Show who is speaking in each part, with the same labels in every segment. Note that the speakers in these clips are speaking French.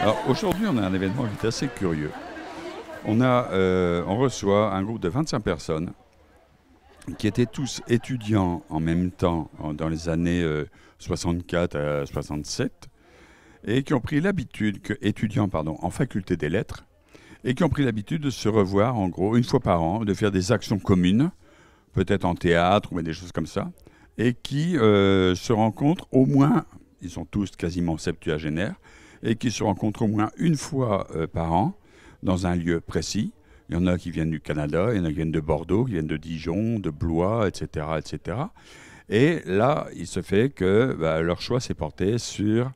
Speaker 1: Alors aujourd'hui, on a un événement qui est assez curieux. On reçoit un groupe de 25 personnes qui étaient tous étudiants en même temps dans les années 64 à 67 et qui ont pris l'habitude, étudiants en faculté des lettres, et qui ont pris l'habitude de se revoir en gros une fois par an, de faire des actions communes, peut-être en théâtre ou des choses comme ça, et qui se rencontrent au moins, ils sont tous quasiment septuagénaires, et qui se rencontrent au moins une fois par an dans un lieu précis. Il y en a qui viennent du Canada, il y en a qui viennent de Bordeaux, qui viennent de Dijon, de Blois, etc., etc. Et là, il se fait que leur choix s'est porté sur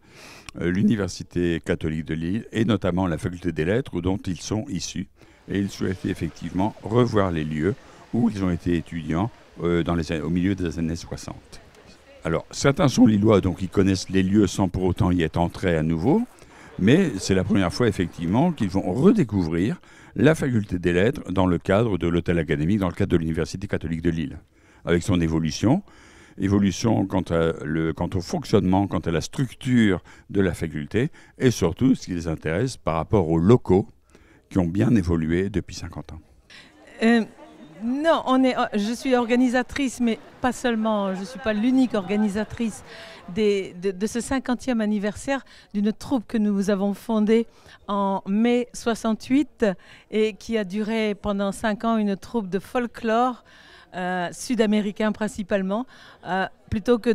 Speaker 1: l'Université catholique de Lille et notamment la faculté des lettres dont ils sont issus. Et ils souhaitaient effectivement revoir les lieux où ils ont été étudiants au milieu des années 60. Alors, certains sont lillois, donc ils connaissent les lieux sans pour autant y être entrés à nouveau. Mais c'est la première fois effectivement qu'ils vont redécouvrir la faculté des lettres dans le cadre de l'hôtel académique, dans le cadre de l'Université catholique de Lille, avec son évolution quant au fonctionnement, quant à la structure de la faculté, et surtout ce qui les intéresse par rapport aux locaux qui ont bien évolué depuis 50 ans.
Speaker 2: Non, je suis organisatrice, mais pas seulement, je ne suis pas l'unique organisatrice de ce 50e anniversaire d'une troupe que nous avons fondée en mai 68 et qui a duré pendant 5 ans, une troupe de folklore sud-américain principalement, plutôt que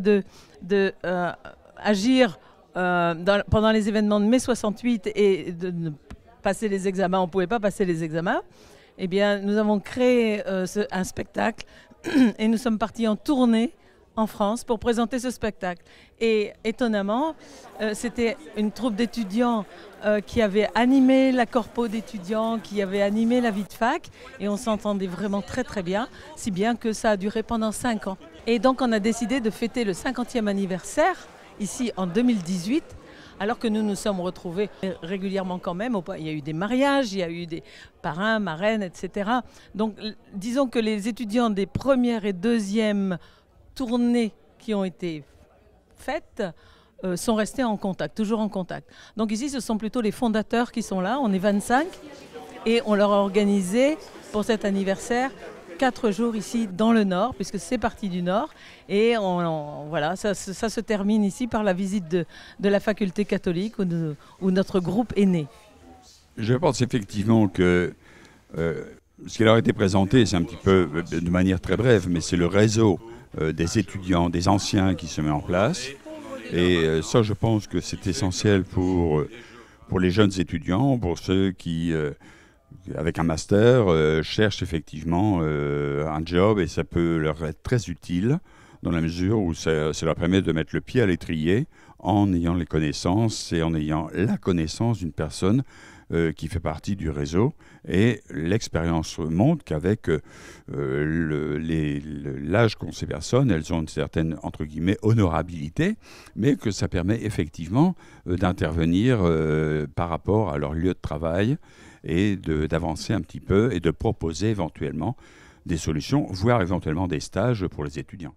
Speaker 2: d'agir pendant les événements de mai 68 et de passer les examens, on ne pouvait pas passer les examens. Eh bien, nous avons créé un spectacle et nous sommes partis en tournée en France pour présenter ce spectacle. Et étonnamment, c'était une troupe d'étudiants qui avait animé la corpo d'étudiants, qui avait animé la vie de fac, et on s'entendait vraiment très très bien, si bien que ça a duré pendant 5 ans. Et donc on a décidé de fêter le 50e anniversaire ici en 2018, alors que nous nous sommes retrouvés régulièrement quand même. Il y a eu des mariages, il y a eu des parrains, marraines, etc. Donc disons que les étudiants des premières et deuxièmes tournées qui ont été faites sont restés en contact, toujours en contact. Donc ici, ce sont plutôt les fondateurs qui sont là. On est 25 et on leur a organisé pour cet anniversaire 4 jours ici dans le Nord, puisque c'est parti du Nord. Et voilà, ça se termine ici par la visite de la faculté catholique où notre groupe est né.
Speaker 1: Je pense effectivement que ce qui leur a été présenté, c'est un petit peu de manière très brève, mais c'est le réseau des étudiants, des anciens qui se met en place. Et ça, je pense que c'est essentiel pour les jeunes étudiants, pour ceux qui, avec un master, cherchent effectivement un job, et ça peut leur être très utile dans la mesure où ça leur permet de mettre le pied à l'étrier en ayant les connaissances et en ayant la connaissance d'une personne qui fait partie du réseau. Et l'expérience montre qu'avec l'âge qu'ont ces personnes, elles ont une certaine, entre guillemets, honorabilité, mais que ça permet effectivement d'intervenir par rapport à leur lieu de travail et d'avancer un petit peu et de proposer éventuellement des solutions, voire éventuellement des stages pour les étudiants.